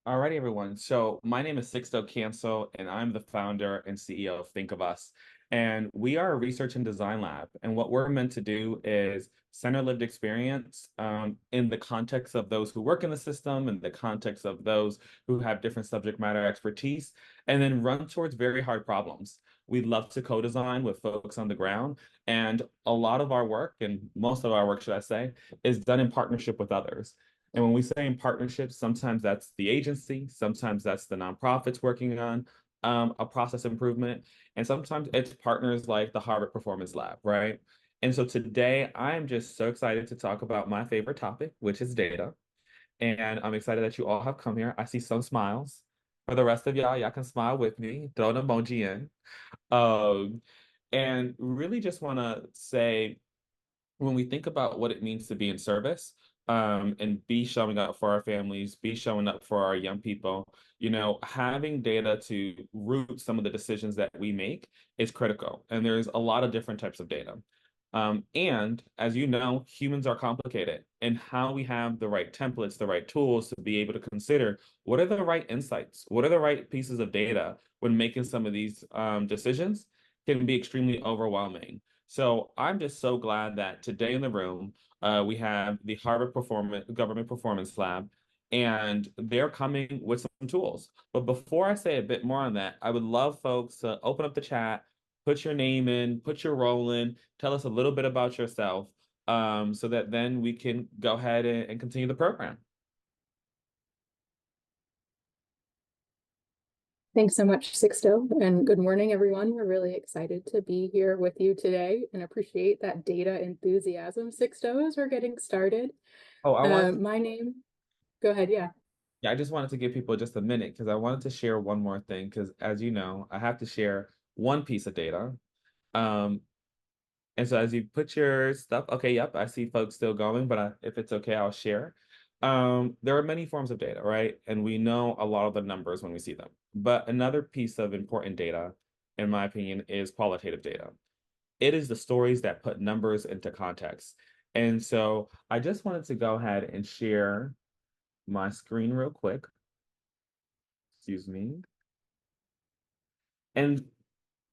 Alrighty, everyone. So my name is Sixto Cancel, and I'm the founder and CEO of Think of Us. And we are a research and design lab. And what we're meant to do is center lived experience in the context of those who work in the system, in the context of those who have different subject matter expertise, and then run towards very hard problems. We love to co-design with folks on the ground. And a lot of our work, and most of our work, should I say, is done in partnership with others. And when we say in partnerships, sometimes that's the agency, sometimes that's the nonprofits working on a process improvement, and sometimes it's partners like the Harvard Performance Lab, right? And so today I'm just so excited to talk about my favorite topic, which is data. And I'm excited that you all have come here. I see some smiles. For the rest of y'all, y'all can smile with me, throw an emoji in. Um, and really just want to say when we think about what it means to be in service, and be showing up for our families, be showing up for our young people, having data to root some of the decisions that we make is critical. And there's a lot of different types of data. And as you know, humans are complicated, and how we have the right templates, the right tools to be able to consider what are the right insights, what are the right pieces of data when making some of these decisions can be extremely overwhelming. So I'm just so glad that today in the room, we have the Harvard Government Performance Lab, and they're coming with some tools. But before I say a bit more on that, I would love folks to open up the chat, put your name in, put your role in, tell us a little bit about yourself, so that then we can go ahead and continue the program. Thanks so much, Sixto, and good morning, everyone. We're really excited to be here with you today and appreciate that data enthusiasm, Sixto, as we're getting started. Oh, My name, go ahead, yeah. yeah, I just wanted to give people just a minute because I wanted to share one more thing because, as you know, I have to share one piece of data. Um, And so as you put your stuff, okay, yep, I see folks still going, but if it's okay, I'll share. There are many forms of data, right? And we know a lot of the numbers when we see them. But another piece of important data, in my opinion, is qualitative data. It is the stories that put numbers into context. And so I just wanted to go ahead and share my screen real quick. Excuse me. And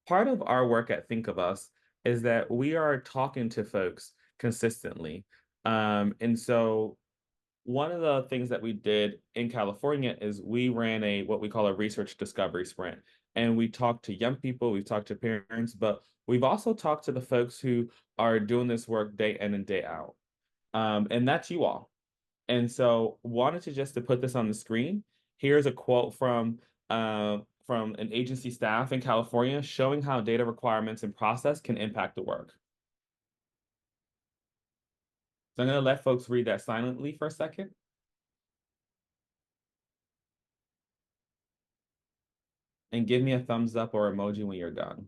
part of our work at Think of Us is that we are talking to folks consistently. And so one of the things that we did in California is we ran what we call a research discovery sprint. And we talked to young people, we've talked to parents, but we've also talked to the folks who are doing this work day in and day out. And that's you all. And so wanted to just to put this on the screen. Here's a quote from an agency staff in California showing how data requirements and process can impact the work. So I'm going to let folks read that silently for a second. And give me a thumbs up or emoji when you're done.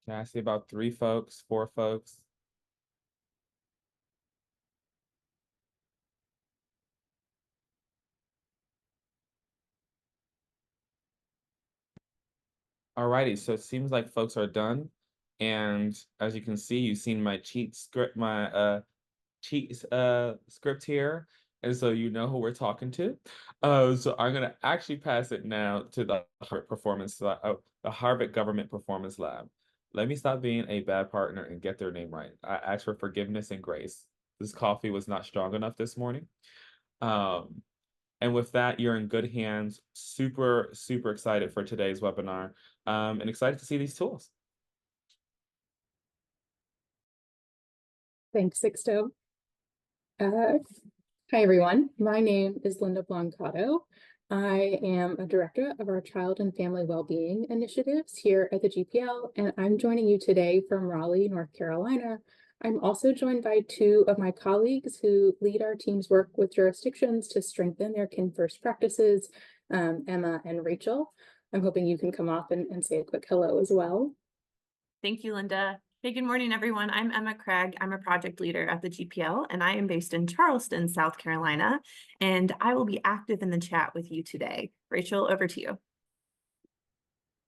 Can I see about 3 folks, 4 folks? Alrighty, so it seems like folks are done. And as you can see, you've seen my cheat script here. And so you know who we're talking to. So I'm gonna actually pass it now to the Harvard Government Performance Lab. Let me stop being a bad partner and get their name right. I ask for forgiveness and grace. This coffee was not strong enough this morning. Um, and with that, you're in good hands. Super, super excited for today's webinar, and excited to see these tools. Thanks, Sixto. Hi, everyone. My name is Linda Blancato. I am a director of our Child and Family Wellbeing Initiatives here at the GPL, and I'm joining you today from Raleigh, North Carolina. I'm also joined by two of my colleagues who lead our team's work with jurisdictions to strengthen their kin first practices, Emma and Rachel. I'm hoping you can come off and say a quick hello as well. Thank you, Linda. Hey, good morning, everyone. I'm Emma Craig. I'm a project leader at the GPL, and I am based in Charleston, South Carolina, and I will be active in the chat with you today. Rachel, over to you.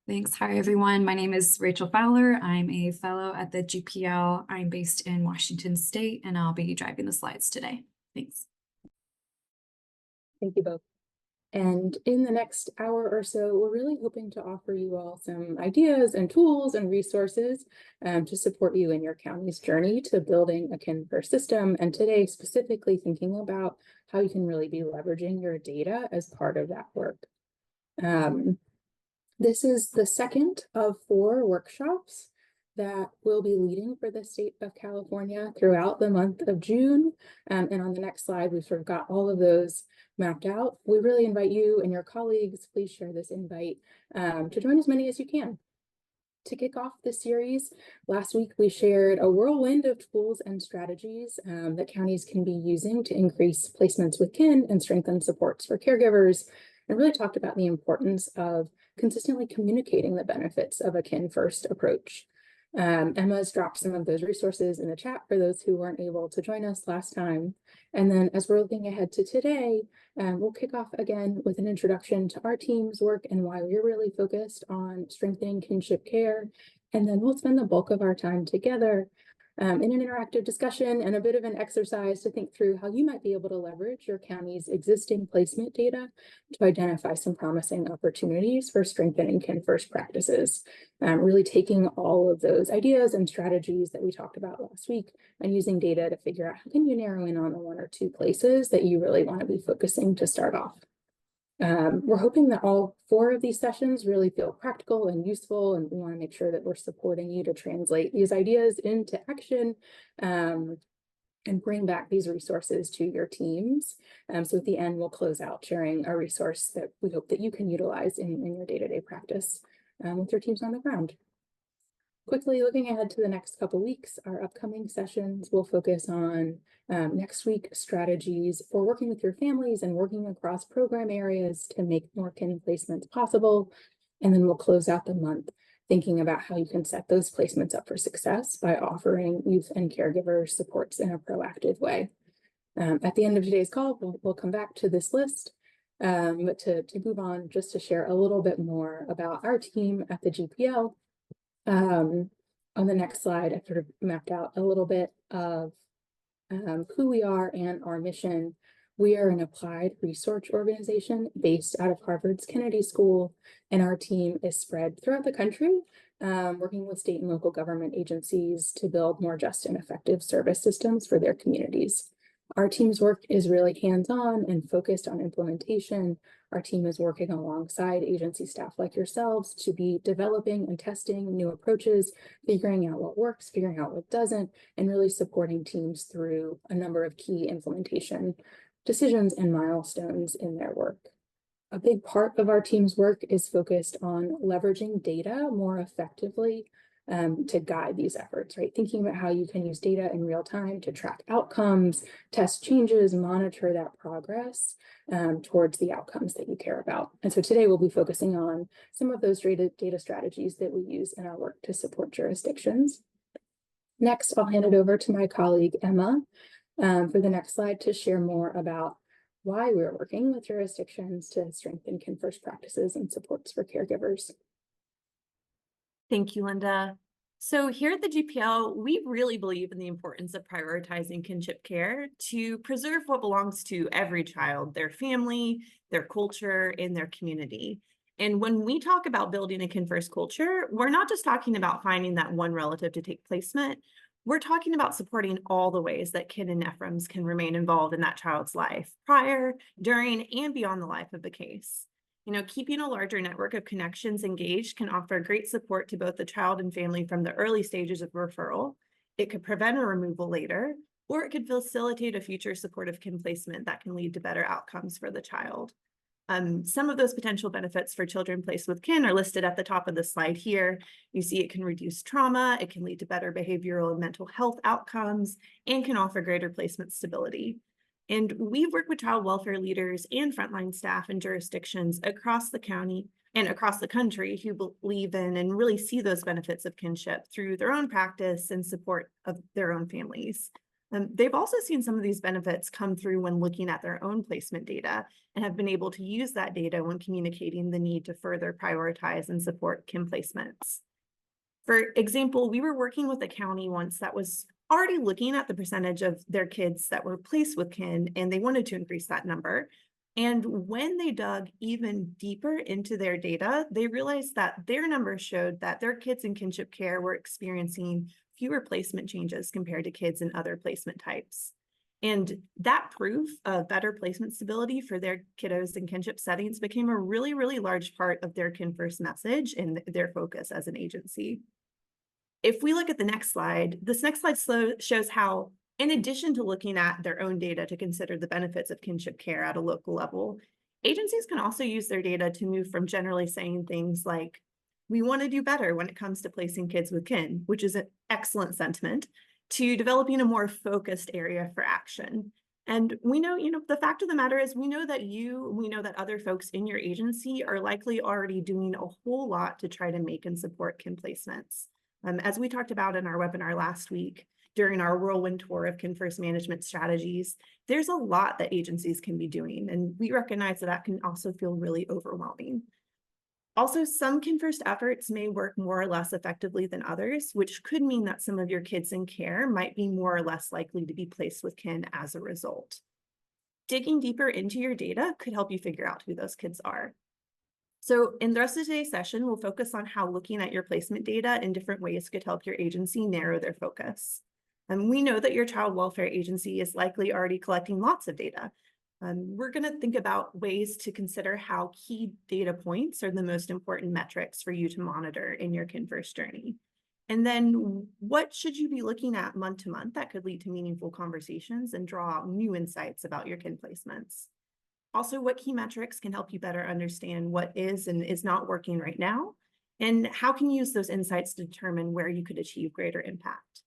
Thanks. Hi, everyone. My name is Rachel Fowler. I'm a fellow at the GPL. I'm based in Washington State, and I'll be driving the slides today. Thanks. Thank you both. And in the next hour or so, we're really hoping to offer you all some ideas and tools and resources to support you in your county's journey to building a kin first system. And today, specifically thinking about how you can really be leveraging your data as part of that work. This is the second of 4 workshops that we'll be leading for the state of California throughout the month of June. And on the next slide, we've sort of got all of those mapped out. We really invite you and your colleagues, please share this invite to join as many as you can. To kick off this series, last week we shared a whirlwind of tools and strategies that counties can be using to increase placements with kin and strengthen supports for caregivers, and really talked about the importance of consistently communicating the benefits of a kin first approach. Emma's dropped some of those resources in the chat for those who weren't able to join us last time. And then as we're looking ahead to today, we'll kick off again with an introduction to our team's work and why we're really focused on strengthening kinship care. And then we'll spend the bulk of our time together in an interactive discussion and a bit of an exercise to think through how you might be able to leverage your county's existing placement data to identify some promising opportunities for strengthening kin first practices. Really taking all of those ideas and strategies that we talked about last week and using data to figure out how can you narrow in on the 1 or 2 places that you really want to be focusing to start off. We're hoping that all 4 of these sessions really feel practical and useful, and we want to make sure that we're supporting you to translate these ideas into action and bring back these resources to your teams. So at the end, we'll close out sharing a resource that we hope that you can utilize in your day-to-day practice with your teams on the ground. Quickly looking ahead to the next couple weeks, our upcoming sessions will focus on next week strategies for working with your families and working across program areas to make more kin placements possible. And then we'll close out the month thinking about how you can set those placements up for success by offering youth and caregiver supports in a proactive way. At the end of today's call, we'll come back to this list, but to move on, just to share a little bit more about our team at the GPL. On the next slide, I've sort of mapped out a little bit of who we are and our mission. We are an applied research organization based out of Harvard's Kennedy School, and our team is spread throughout the country, working with state and local government agencies to build more just and effective service systems for their communities. Our team's work is really hands-on and focused on implementation. Our team is working alongside agency staff like yourselves to be developing and testing new approaches, figuring out what works, figuring out what doesn't, and really supporting teams through a number of key implementation decisions and milestones in their work. A big part of our team's work is focused on leveraging data more effectively to guide these efforts, right? Thinking about how you can use data in real time to track outcomes, test changes, monitor that progress towards the outcomes that you care about. And so today we'll be focusing on some of those data strategies that we use in our work to support jurisdictions. Next, I'll hand it over to my colleague, Emma, for the next slide to share more about why we're working with jurisdictions to strengthen kin first practices and supports for caregivers. Thank you, Linda. So here at the GPL, we really believe in the importance of prioritizing kinship care to preserve what belongs to every child, their family, their culture, and their community. And when we talk about building a kin first culture, we're not just talking about finding that one relative to take placement. We're talking about supporting all the ways that kin and nephrons can remain involved in that child's life prior, during, and beyond the life of the case. You know, keeping a larger network of connections engaged can offer great support to both the child and family from the early stages of referral. It could prevent a removal later, or it could facilitate a future supportive kin placement that can lead to better outcomes for the child. Some of those potential benefits for children placed with kin are listed at the top of the slide here. You see it can reduce trauma, it can lead to better behavioral and mental health outcomes, and can offer greater placement stability. And we've worked with child welfare leaders and frontline staff in jurisdictions across the county and across the country who believe in and really see those benefits of kinship through their own practice and support of their own families. They've also seen some of these benefits come through when looking at their own placement data and have been able to use that data when communicating the need to further prioritize and support kin placements. For example, we were working with a county once that was already looking at the percentage of their kids that were placed with kin, and they wanted to increase that number. And when they dug even deeper into their data, they realized that their numbers showed that their kids in kinship care were experiencing fewer placement changes compared to kids in other placement types. And that proof of better placement stability for their kiddos in kinship settings became a really, really large part of their Kin First message and their focus as an agency. If we look at the next slide, this next slide shows how, in addition to looking at their own data to consider the benefits of kinship care at a local level, agencies can also use their data to move from generally saying things like, we want to do better when it comes to placing kids with kin, which is an excellent sentiment, to developing a more focused area for action. And we know, the fact of the matter is we know that other folks in your agency are likely already doing a whole lot to try to make and support kin placements. As we talked about in our webinar last week, during our whirlwind tour of Kin First management strategies, there's a lot that agencies can be doing, and we recognize that can also feel really overwhelming. Also, some Kin First efforts may work more or less effectively than others, which could mean that some of your kids in care might be more or less likely to be placed with kin as a result. Digging deeper into your data could help you figure out who those kids are. So in the rest of today's session, we'll focus on how looking at your placement data in different ways could help your agency narrow their focus. And we know that your child welfare agency is likely already collecting lots of data. We're going to think about ways to consider how key data points are the most important metrics for you to monitor in your Kin First journey. And then what should you be looking at month to month that could lead to meaningful conversations and draw out new insights about your kin placements. Also, what key metrics can help you better understand what is and is not working right now, and how can you use those insights to determine where you could achieve greater impact.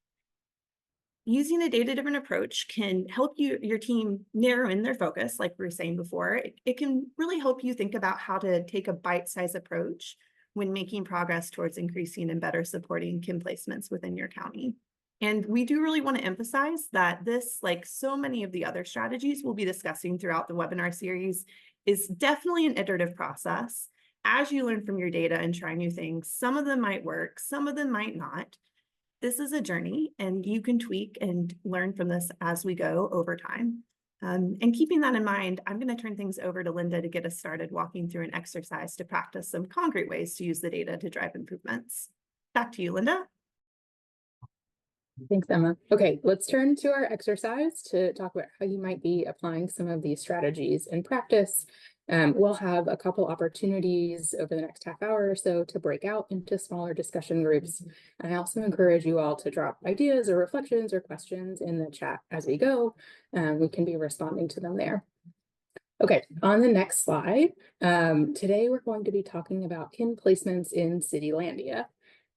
Using a data-driven approach can help your team narrow in their focus, like we were saying before. It can really help you think about how to take a bite-sized approach when making progress towards increasing and better supporting kin placements within your county. And we do really want to emphasize that this, like so many of the other strategies we'll be discussing throughout the webinar series, is definitely an iterative process. As you learn from your data and try new things, some of them might work, some of them might not. This is a journey, and you can tweak and learn from this as we go over time. And keeping that in mind, I'm going to turn things over to Linda to get us started walking through an exercise to practice some concrete ways to use the data to drive improvements. Back to you, Linda. Thanks, Emma. Okay, let's turn to our exercise to talk about how you might be applying some of these strategies in practice. We'll have a couple opportunities over the next half hour or so to break out into smaller discussion groups. And I also encourage you all to drop ideas or reflections or questions in the chat as we go. We can be responding to them there. Okay, on the next slide, today we're going to be talking about kin placements in Citylandia.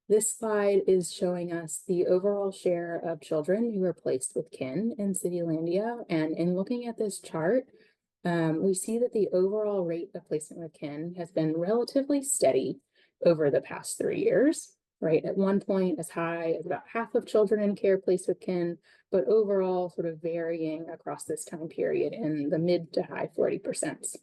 This slide is showing us the overall share of children who are placed with kin in Citylandia. And in looking at this chart, we see that the overall rate of placement with kin has been relatively steady over the past 3 years, right? At one point as high as about half of children in care placed with kin, but overall sort of varying across this time period in the mid to high 40%.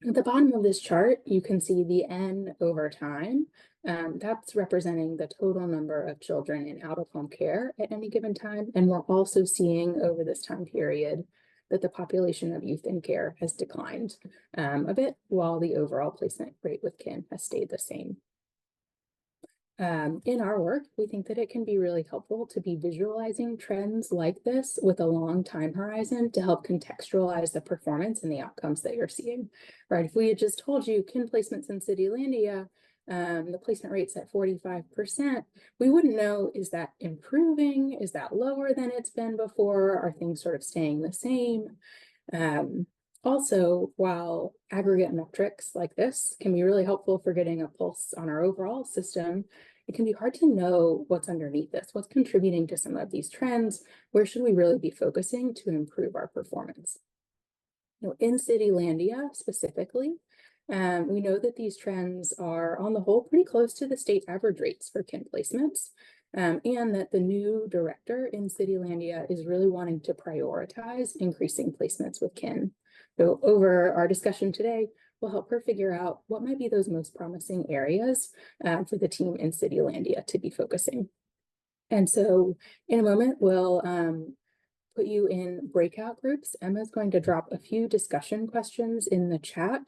At the bottom of this chart, you can see the N over time. That's representing the total number of children in out-of-home care at any given time. And we're also seeing over this time period that the population of youth in care has declined a bit, while the overall placement rate with kin has stayed the same. In our work, we think that it can be really helpful to be visualizing trends like this with a long time horizon to help contextualize the performance and the outcomes that you're seeing, right? If we had just told you kin placements in Citylandia, the placement rate's at 45%, we wouldn't know, is that improving? Is that lower than it's been before? Are things sort of staying the same? Also, while aggregate metrics like this can be really helpful for getting a pulse on our overall system, it can be hard to know what's underneath this, what's contributing to some of these trends, where should we really be focusing to improve our performance. In Citylandia specifically, we know that these trends are on the whole pretty close to the state average rates for kin placements, and that the new director in Citylandia is really wanting to prioritize increasing placements with kin. So over our discussion today, we'll help her figure out what might be those most promising areas for the team in Citylandia to be focusing. And so in a moment, we'll put you in breakout groups. Emma's going to drop a few discussion questions in the chat,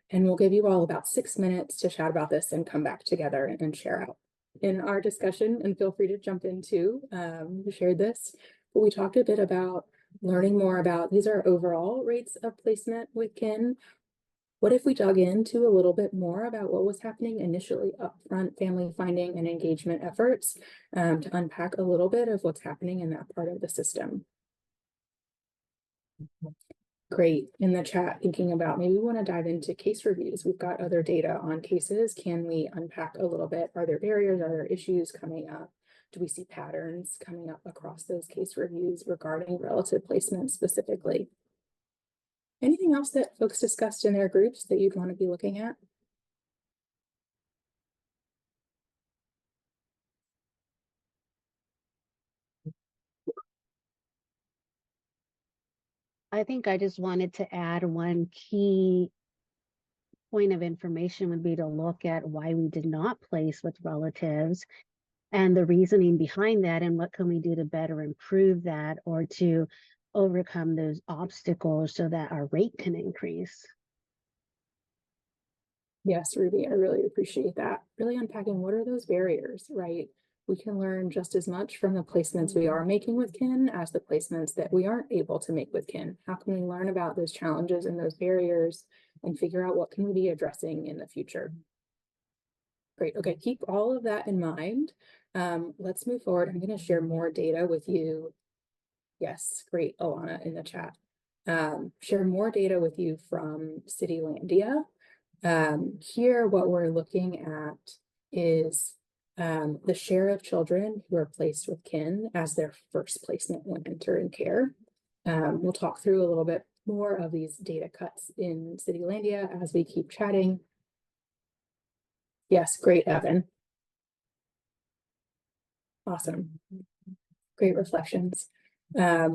and we'll give you all about 6 minutes to chat about this and come back together and share out in our discussion. And feel free to jump in too. We shared this, but we talked a bit about learning more about, these are overall rates of placement with kin. What if we dug into a little bit more about what was happening initially upfront, family finding and engagement efforts, to unpack a little bit of what's happening in that part of the system? Great. In the chat, thinking about maybe we want to dive into case reviews. We've got other data on cases. Can we unpack a little bit? Are there barriers? Are there issues coming up? Do we see patterns coming up across those case reviews regarding relative placement specifically? Anything else that folks discussed in their groups that you'd want to be looking at? I think I just wanted to add one key point of information would be to look at why we did not place with relatives and the reasoning behind that, and what can we do to better improve that or to overcome those obstacles so that our rate can increase. Yes, Ruby, I really appreciate that. Really unpacking what are those barriers, right? We can learn just as much from the placements we are making with kin as the placements that we aren't able to make with kin. How can we learn about those challenges and those barriers and figure out what can we be addressing in the future? Great. Okay, keep all of that in mind. Let's move forward. I'm going to share more data with you. Yes, great, Alana in the chat. Share more data with you from Citylandia. Here, what we're looking at is the share of children who are placed with kin as their first placement when entering care. We'll talk through a little bit more of these data cuts in Citylandia as we keep chatting. Yes, great, Evan. Awesome. Great reflections. A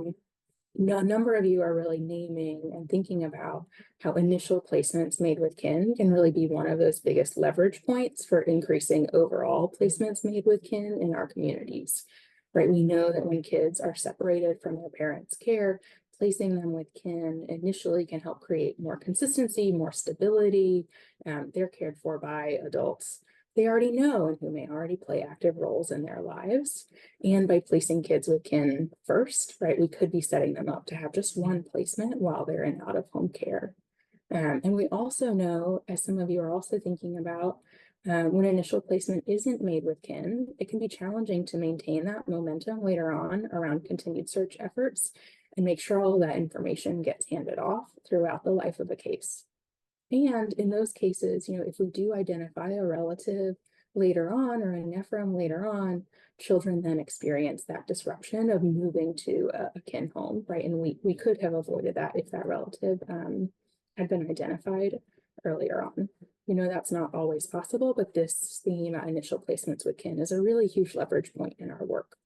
number of you are really naming and thinking about how initial placements made with kin can really be one of those biggest leverage points for increasing overall placements made with kin in our communities, right? We know that when kids are separated from their parents' care, placing them with kin initially can help create more consistency, more stability. They're cared for by adults they already know and who may already play active roles in their lives. And by placing kids with kin first, right, we could be setting them up to have just one placement while they're in out-of-home care. And we also know, as some of you are also thinking about, when initial placement isn't made with kin, it can be challenging to maintain that momentum later on around continued search efforts and make sure all of that information gets handed off throughout the life of a case. And in those cases, if we do identify a relative later on or a nephrom later on, children then experience that disruption of moving to a kin home, right? And we could have avoided that if that relative had been identified earlier on. That's not always possible, but this theme at initial placements with kin is a really huge leverage point in our work.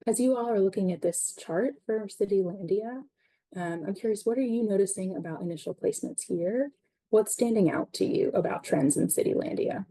As you all are looking at this chart for Citylandia, I'm curious, what are you noticing about initial placements here? What's standing out to you about trends in Citylandia?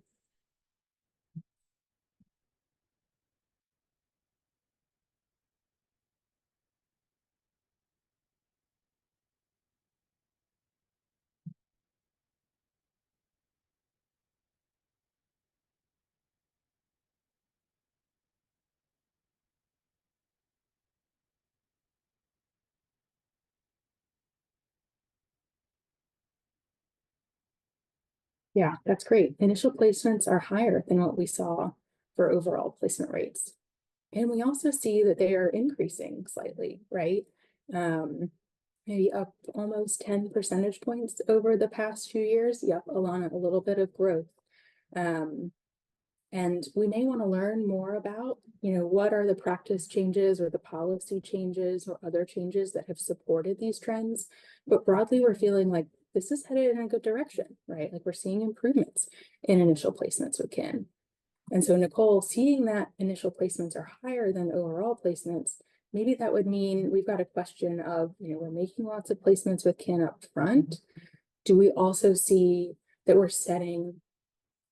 Yeah, that's great. Initial placements are higher than what we saw for overall placement rates. And we also see that they are increasing slightly, right? maybe up almost 10 percentage points over the past few years. Yep, Alana, a little bit of growth. And we may want to learn more about, what are the practice changes or the policy changes or other changes that have supported these trends. But broadly, we're feeling like this is headed in a good direction, right? Like we're seeing improvements in initial placements with kin. And so Nicole, seeing that initial placements are higher than overall placements, maybe that would mean we've got a question of, we're making lots of placements with kin up front. Do we also see that we're setting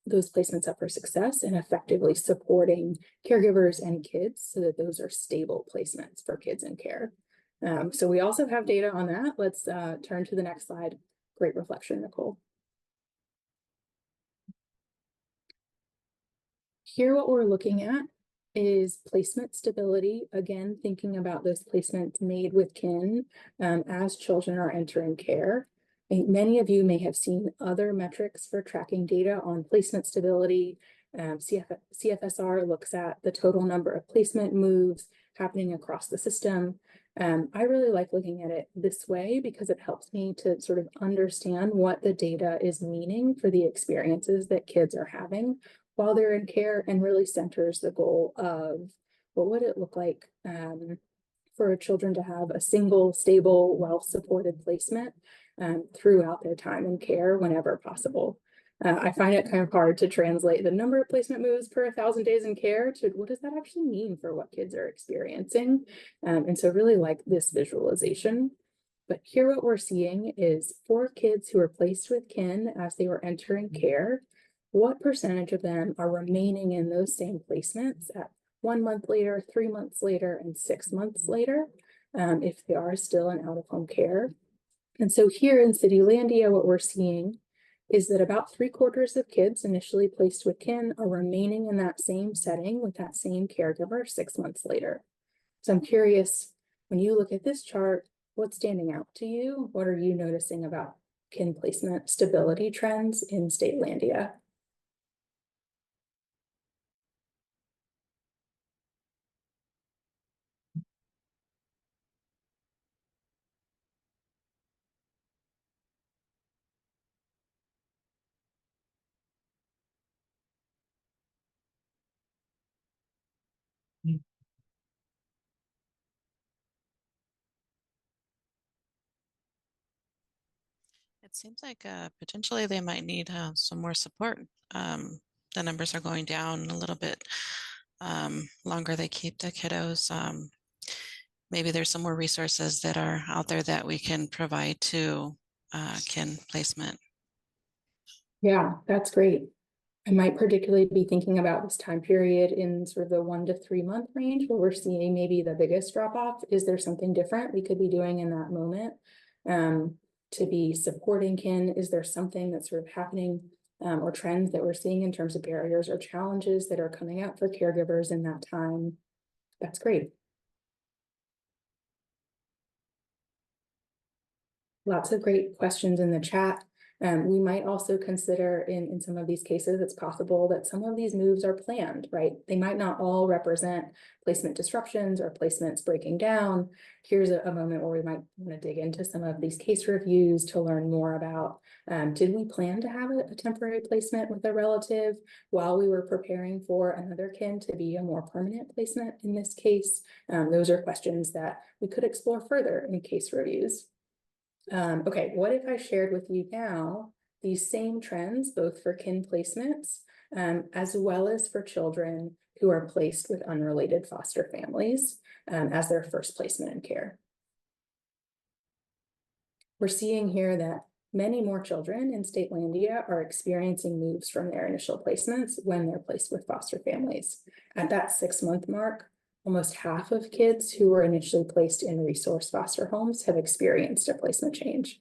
those placements up for success and effectively supporting caregivers and kids so that those are stable placements for kids in care? So we also have data on that. Let's turn to the next slide. Great reflection, Nicole. Here, what we're looking at is placement stability. Again, thinking about those placements made with kin as children are entering care. I think many of you may have seen other metrics for tracking data on placement stability. CFSR looks at the total number of placement moves happening across the system. I really like looking at it this way because it helps me to sort of understand what the data is meaning for the experiences that kids are having while they're in care, and really centers the goal of what would it look like for children to have a single, stable, well-supported placement throughout their time in care whenever possible. I find it kind of hard to translate the number of placement moves per 1,000 days in care to what does that actually mean for what kids are experiencing. And so really like this visualization. But here what we're seeing is for kids who are placed with kin as they were entering care, what percentage of them are remaining in those same placements at 1 month later, 3 months later, and 6 months later, if they are still in out-of-home care. And so here in Citylandia, what we're seeing is that about 3/4 of kids initially placed with kin are remaining in that same setting with that same caregiver 6 months later. So I'm curious, when you look at this chart, what's standing out to you? What are you noticing about kin placement stability trends in Statelandia? It seems like potentially they might need some more support. The numbers are going down a little bit longer they keep the kiddos. Maybe there's some more resources that are out there that we can provide to kin placement. Yeah, that's great. I might particularly be thinking about this time period in sort of the 1 to 3 month range where we're seeing maybe the biggest drop off. Is there something different we could be doing in that moment to be supporting kin? Is there something that's sort of happening or trends that we're seeing in terms of barriers or challenges that are coming up for caregivers in that time? That's great. Lots of great questions in the chat. We might also consider in some of these cases, it's possible that some of these moves are planned, right? They might not all represent placement disruptions or placements breaking down. Here's a moment where we might want to dig into some of these case reviews to learn more about, did we plan to have a temporary placement with a relative while we were preparing for another kin to be a more permanent placement in this case? Those are questions that we could explore further in case reviews. Okay, what if I shared with you now these same trends, both for kin placements, as well as for children who are placed with unrelated foster families as their first placement in care? We're seeing here that many more children in Statelandia are experiencing moves from their initial placements when they're placed with foster families. At that 6 month mark, almost half of kids who were initially placed in resource foster homes have experienced a placement change.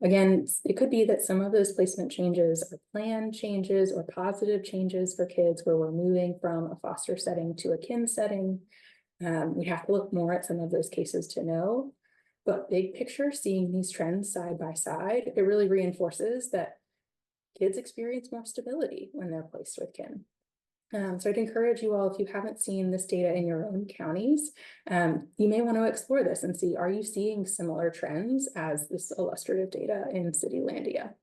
Again, it could be that some of those placement changes are planned changes or positive changes for kids where we're moving from a foster setting to a kin setting. We have to look more at some of those cases to know. But big picture, seeing these trends side by side, it really reinforces that kids experience more stability when they're placed with kin. So I'd encourage you all, if you haven't seen this data in your own counties, you may want to explore this and see, are you seeing similar trends as this illustrative data in Citylandia?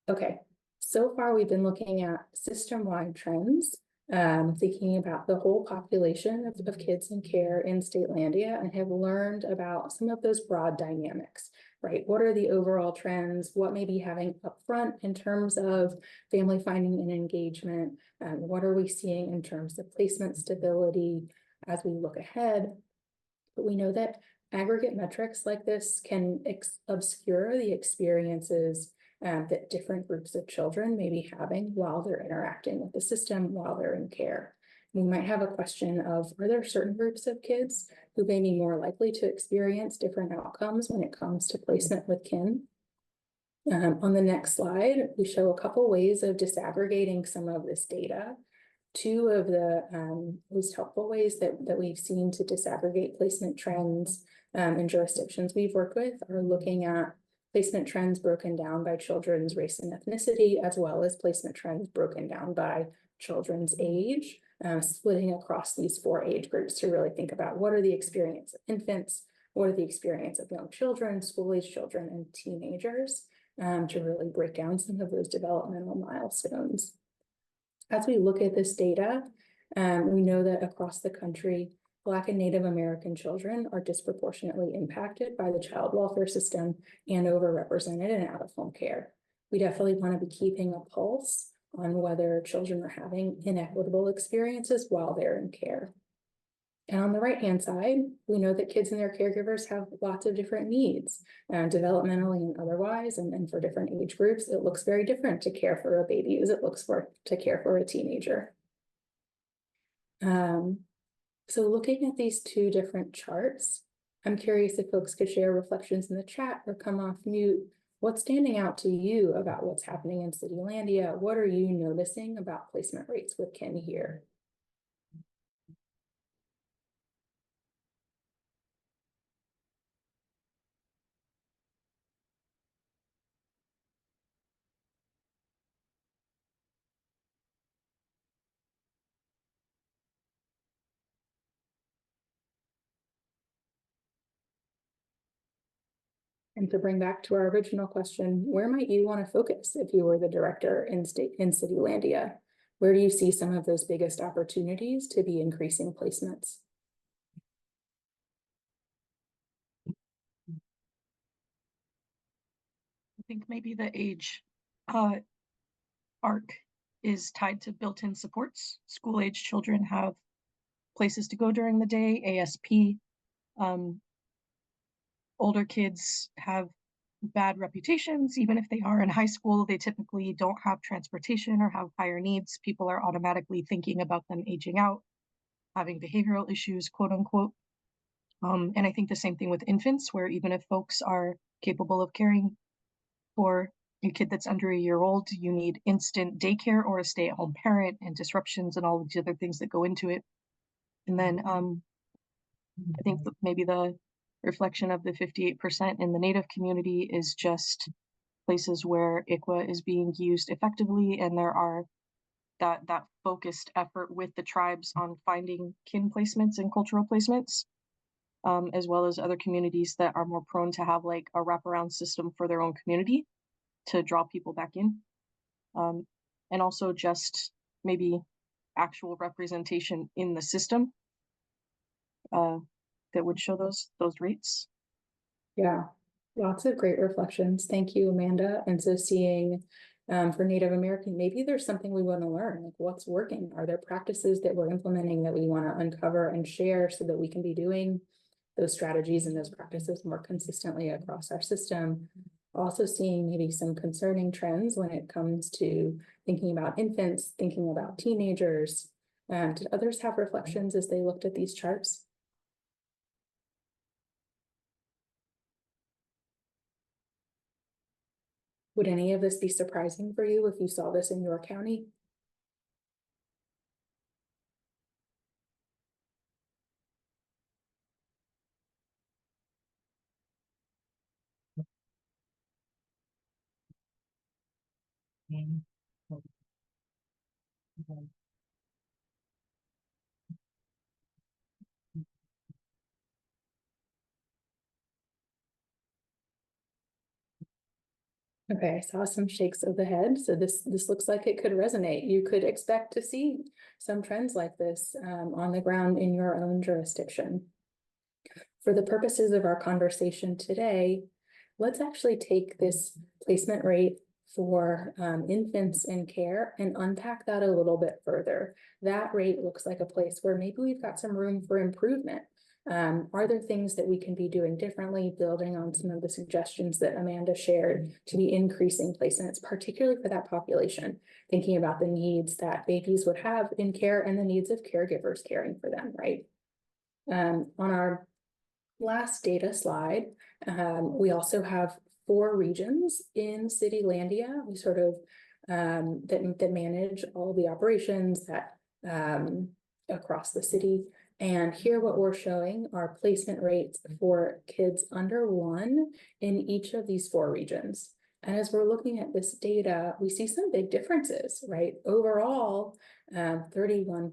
Okay, so far we've been looking at system-wide trends, thinking about the whole population of kids in care in Statelandia, and have learned about some of those broad dynamics, right? What are the overall trends? What may be having upfront in terms of family finding and engagement? What are we seeing in terms of placement stability as we look ahead? But we know that aggregate metrics like this can obscure the experiences that different groups of children may be having while they're interacting with the system, while they're in care. We might have a question of, are there certain groups of kids who may be more likely to experience different outcomes when it comes to placement with kin? On the next slide, we show a couple ways of disaggregating some of this data. Two of the most helpful ways that we've seen to disaggregate placement trends in jurisdictions we've worked with are looking at placement trends broken down by children's race and ethnicity, as well as placement trends broken down by children's age, splitting across these 4 age groups to really think about what are the experience of infants, what are the experience of young children, school-age children, and teenagers, to really break down some of those developmental milestones. As we look at this data, we know that across the country, Black and Native American children are disproportionately impacted by the child welfare system and overrepresented in out-of-home care. We definitely want to be keeping a pulse on whether children are having inequitable experiences while they're in care. And on the right-hand side, we know that kids and their caregivers have lots of different needs, developmentally and otherwise, and for different age groups, it looks very different to care for a baby as it looks to care for a teenager. So looking at these 2 different charts, I'm curious if folks could share reflections in the chat or come off mute. What's standing out to you about what's happening in Citylandia? What are you noticing about placement rates with kin here? And to bring back to our original question, where might you want to focus if you were the director in Citylandia? Where do you see some of those biggest opportunities to be increasing placements? I think maybe the age arc is tied to built-in supports. School-age children have places to go during the day, ASP. Older kids have bad reputations. Even if they are in high school, they typically don't have transportation or have higher needs. People are automatically thinking about them aging out, having behavioral issues, quote unquote. And I think the same thing with infants, where even if folks are capable of caring for a kid that's under a year old, you need instant daycare or a stay-at-home parent and disruptions and all of the other things that go into it. And then I think maybe the reflection of the 58% in the Native community is just places where ICWA is being used effectively, and there are that focused effort with the tribes on finding kin placements and cultural placements, as well as other communities that are more prone to have like a wraparound system for their own community to draw people back in. And also just maybe actual representation in the system that would show those rates. Yeah, lots of great reflections. Thank you, Amanda. And so seeing for Native American, maybe there's something we want to learn, like what's working? Are there practices that we're implementing that we want to uncover and share so that we can be doing those strategies and those practices more consistently across our system? Also seeing maybe some concerning trends when it comes to thinking about infants, thinking about teenagers. Did others have reflections as they looked at these charts? Would any of this be surprising for you if you saw this in your county? Okay, I saw some shakes of the head, so this looks like it could resonate. You could expect to see some trends like this on the ground in your own jurisdiction. For the purposes of our conversation today, let's actually take this placement rate for infants in care and unpack that a little bit further. That rate looks like a place where maybe we've got some room for improvement. Are there things that we can be doing differently, building on some of the suggestions that Amanda shared to be increasing placements, particularly for that population, thinking about the needs that babies would have in care and the needs of caregivers caring for them, right? On our last data slide, we also have 4 regions in Citylandia. We sort of that manage all the operations that across the city. And here what we're showing are placement rates for kids under 1 in each of these 4 regions. And as we're looking at this data, we see some big differences, right? Overall, 31%,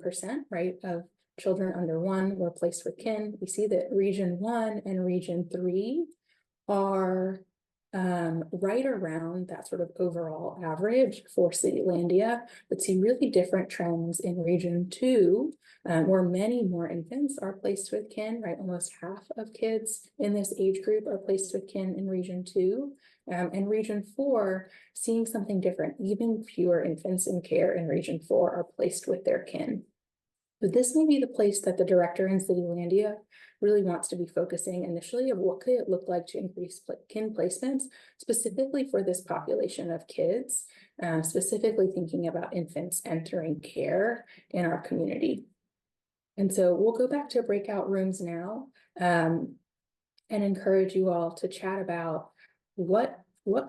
right, of children under 1 were placed with kin. We see that region 1 and region 3 are right around that sort of overall average for Citylandia, but see really different trends in region 2, where many more infants are placed with kin, right? Almost half of kids in this age group are placed with kin in region 2. And region 4, seeing something different, even fewer infants in care in region 4 are placed with their kin. But this may be the place that the director in Citylandia really wants to be focusing initially of what could it look like to increase kin placements, specifically for this population of kids, specifically thinking about infants entering care in our community. And so we'll go back to breakout rooms now and encourage you all to chat about what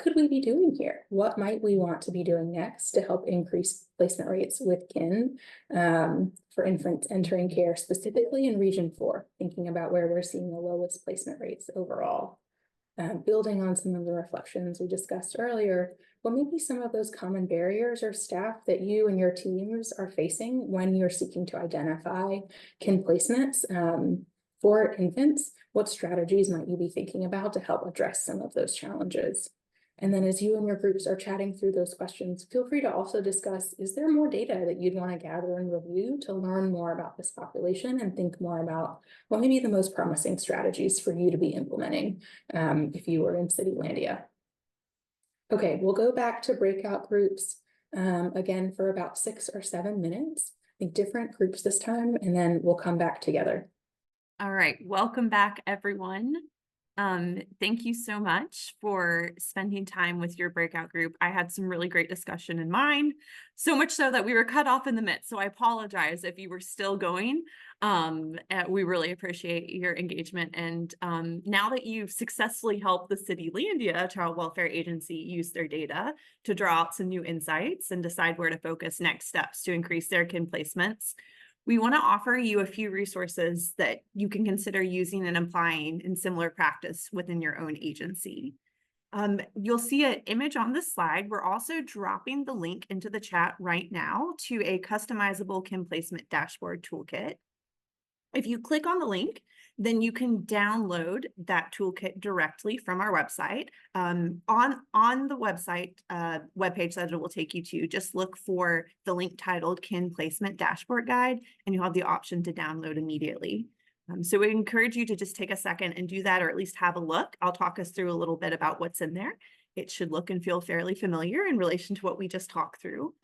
could we be doing here? What might we want to be doing next to help increase placement rates with kin for infants entering care, specifically in region 4, thinking about where we're seeing the lowest placement rates overall. Building on some of the reflections we discussed earlier, what may be some of those common barriers or staff that you and your teams are facing when you're seeking to identify kin placements for infants? What strategies might you be thinking about to help address some of those challenges? And then as you and your groups are chatting through those questions, feel free to also discuss, is there more data that you'd want to gather and review to learn more about this population and think more about what may be the most promising strategies for you to be implementing if you were in Citylandia? Okay, we'll go back to breakout groups again for about 6 or 7 minutes. I think different groups this time, and then we'll come back together. All right, welcome back, everyone. Thank you so much for spending time with your breakout group. I had some really great discussion in mine, so much so that we were cut off in the midst. So I apologize if you were still going. We really appreciate your engagement. And now that you've successfully helped the Citylandia Child Welfare Agency use their data to draw out some new insights and decide where to focus next steps to increase their kin placements, we want to offer you a few resources that you can consider using and applying in similar practice within your own agency. You'll see an image on this slide. We're also dropping the link into the chat right now to a customizable kin placement dashboard toolkit. If you click on the link, then you can download that toolkit directly from our website. On the website webpage that it will take you to, just look for the link titled Kin Placement Dashboard Guide, and you'll have the option to download immediately. So we encourage you to just take a second and do that, or at least have a look. I'll talk us through a little bit about what's in there. It should look and feel fairly familiar in relation to what we just talked through.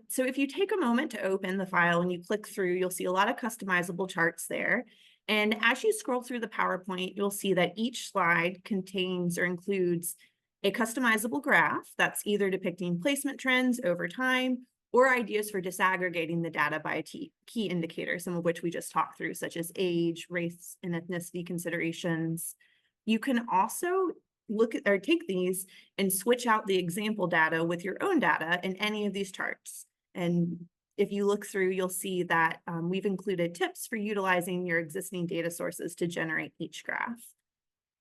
So if you take a moment to open the file and you click through, you'll see a lot of customizable charts there. And as you scroll through the PowerPoint, you'll see that each slide contains or includes a customizable graph that's either depicting placement trends over time or ideas for disaggregating the data by key indicators, some of which we just talked through, such as age, race, and ethnicity considerations. You can also look at or take these and switch out the example data with your own data in any of these charts. And if you look through, you'll see that we've included tips for utilizing your existing data sources to generate each graph.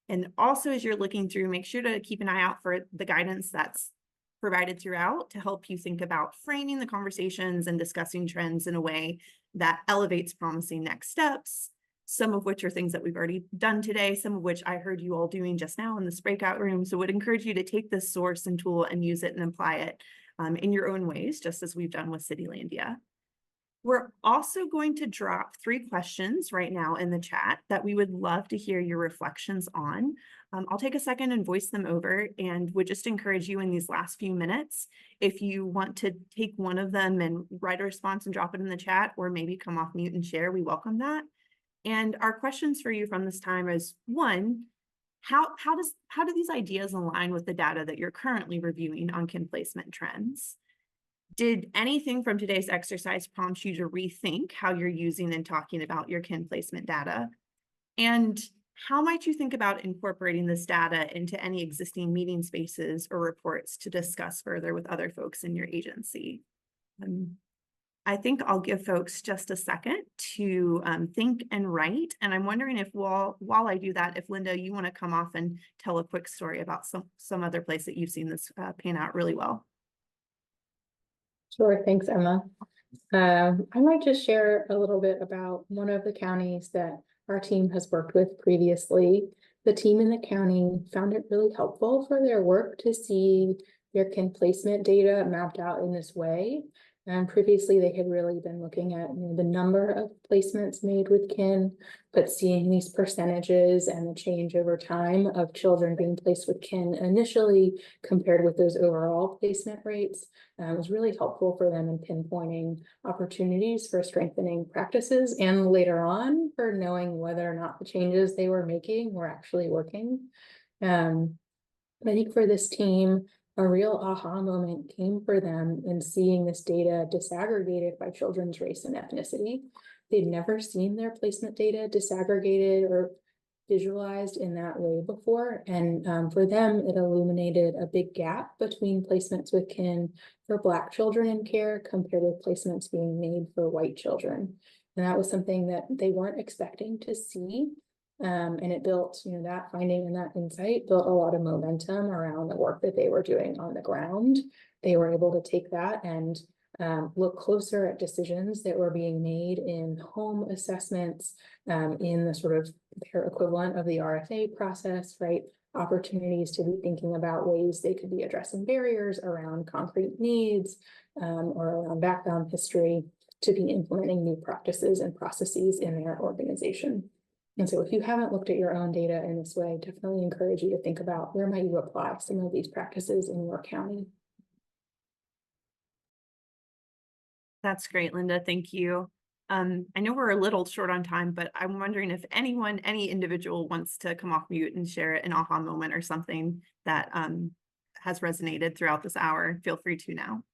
And also, as you're looking through, make sure to keep an eye out for the guidance that's provided throughout to help you think about framing the conversations and discussing trends in a way that elevates promising next steps, some of which are things that we've already done today, some of which I heard you all doing just now in this breakout room. So would encourage you to take this source and tool and use it and apply it in your own ways, just as we've done with Citylandia. We're also going to drop 3 questions right now in the chat that we would love to hear your reflections on. I'll take a second and voice them over, and would just encourage you in these last few minutes, if you want to take one of them and write a response and drop it in the chat, or maybe come off mute and share, we welcome that. And our questions for you from this time is, 1, how do these ideas align with the data that you're currently reviewing on kin placement trends? Did anything from today's exercise prompt you to rethink how you're using and talking about your kin placement data? And how might you think about incorporating this data into any existing meeting spaces or reports to discuss further with other folks in your agency? I think I'll give folks just a second to think and write. And I'm wondering if while I do that, if Linda, you want to come off and tell a quick story about some other place that you've seen this pan out really well. Sure, thanks, Emma. I might just share a little bit about one of the counties that our team has worked with previously. The team in the county found it really helpful for their work to see their kin placement data mapped out in this way. And previously, they had really been looking at the number of placements made with kin, but seeing these percentages and the change over time of children being placed with kin initially compared with those overall placement rates was really helpful for them in pinpointing opportunities for strengthening practices, and later on for knowing whether or not the changes they were making were actually working. I think for this team, a real aha moment came for them in seeing this data disaggregated by children's race and ethnicity. They'd never seen their placement data disaggregated or visualized in that way before. And for them, it illuminated a big gap between placements with kin for Black children in care compared with placements being made for white children. And that was something that they weren't expecting to see. And it built, that finding and that insight built a lot of momentum around the work that they were doing on the ground. They were able to take that and look closer at decisions that were being made in home assessments, in the sort of their equivalent of the RFA process, right? Opportunities to be thinking about ways they could be addressing barriers around concrete needs or around background history, to be implementing new practices and processes in their organization. And so if you haven't looked at your own data in this way, definitely encourage you to think about where might you apply some of these practices in your county. That's great, Linda. Thank you. I know we're a little short on time, but I'm wondering if any individual wants to come off mute and share an aha moment or something that has resonated throughout this hour. Feel free to now.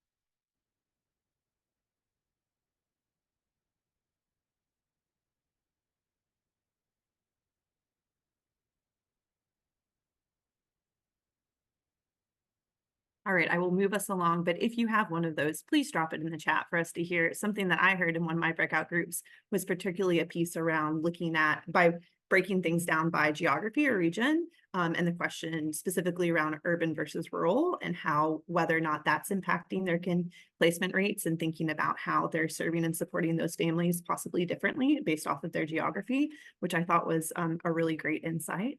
All right, I will move us along, but if you have one of those, please drop it in the chat for us to hear. Something that I heard in one of my breakout groups was particularly a piece around looking at, by breaking things down by geography or region, and the question specifically around urban versus rural, and how whether or not that's impacting their kin placement rates, and thinking about how they're serving and supporting those families possibly differently based off of their geography, which I thought was a really great insight.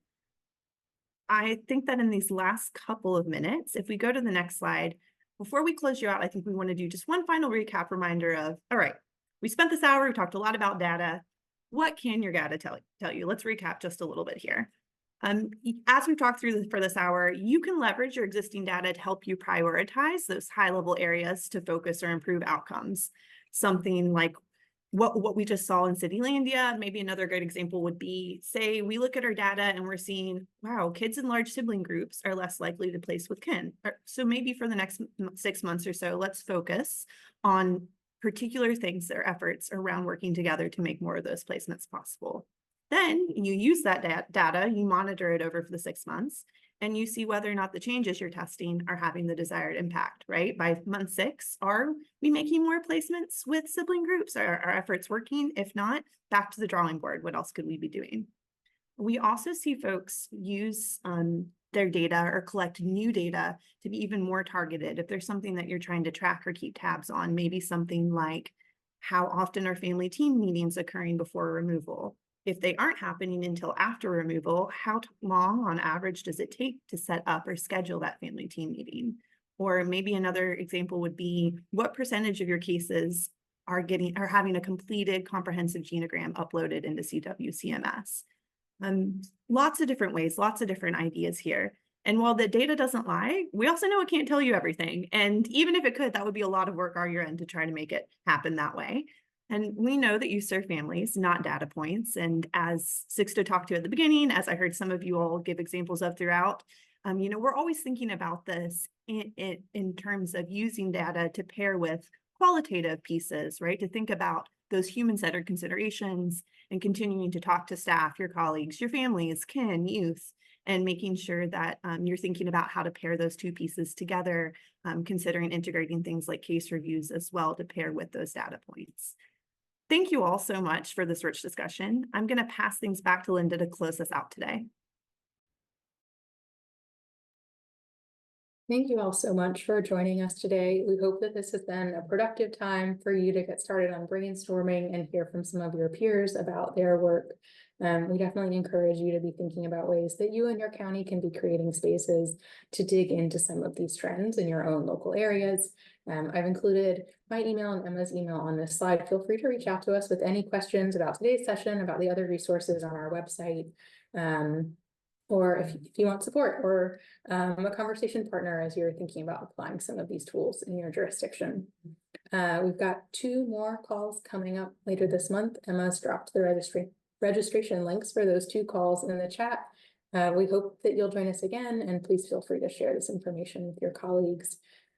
I think that in these last couple of minutes, if we go to the next slide, before we close you out, I think we want to do just one final recap reminder of, all right, we spent this hour, we talked a lot about data. What can your data tell you? Let's recap just a little bit here. As we've talked through for this hour, you can leverage your existing data to help you prioritize those high-level areas to focus or improve outcomes. Something like what we just saw in Citylandia. Maybe another great example would be, say we look at our data and we're seeing, wow, kids in large sibling groups are less likely to place with kin. So maybe for the next 6 months or so, let's focus on particular things or efforts around working together to make more of those placements possible. Then you use that data, you monitor it over for the 6 months, and you see whether or not the changes you're testing are having the desired impact, right? By month 6, are we making more placements with sibling groups? Are our efforts working? If not, back to the drawing board. What else could we be doing? We also see folks use their data or collect new data to be even more targeted. If there's something that you're trying to track or keep tabs on, maybe something like how often are family team meetings occurring before removal? If they aren't happening until after removal, how long on average does it take to set up or schedule that family team meeting? Or maybe another example would be, what percentage of your cases are having a completed comprehensive genogram uploaded into CWCMS? Lots of different ways, lots of different ideas here. And while the data doesn't lie, we also know it can't tell you everything. And even if it could, that would be a lot of work on your end to try to make it happen that way. And we know that you serve families, not data points. And as Sixto talked to at the beginning, as I heard some of you all give examples of throughout, we're always thinking about this in terms of using data to pair with qualitative pieces, right? To think about those human-centered considerations and continuing to talk to staff, your colleagues, your families, kin, youth, and making sure that you're thinking about how to pair those two pieces together, considering integrating things like case reviews as well to pair with those data points. Thank you all so much for this rich discussion. I'm going to pass things back to Linda to close us out today. Thank you all so much for joining us today. We hope that this has been a productive time for you to get started on brainstorming and hear from some of your peers about their work. We definitely encourage you to be thinking about ways that you and your county can be creating spaces to dig into some of these trends in your own local areas. I've included my email and Emma's email on this slide. Feel free to reach out to us with any questions about today's session, about the other resources on our website. Or if you want support or a conversation partner as you're thinking about applying some of these tools in your jurisdiction. We've got 2 more calls coming up later this month. Emma's dropped the registration links for those 2 calls in the chat. We hope that you'll join us again, and please feel free to share this information with your colleagues.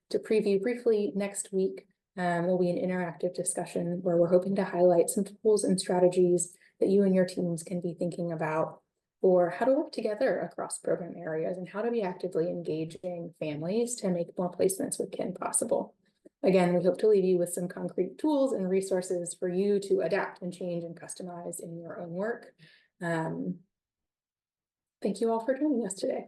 To preview briefly, next week will be an interactive discussion where we're hoping to highlight some tools and strategies that you and your teams can be thinking about for how to work together across program areas and how to be actively engaging families to make more placements with kin possible. Again, we hope to leave you with some concrete tools and resources for you to adapt and change and customize in your own work. Thank you all for joining us today.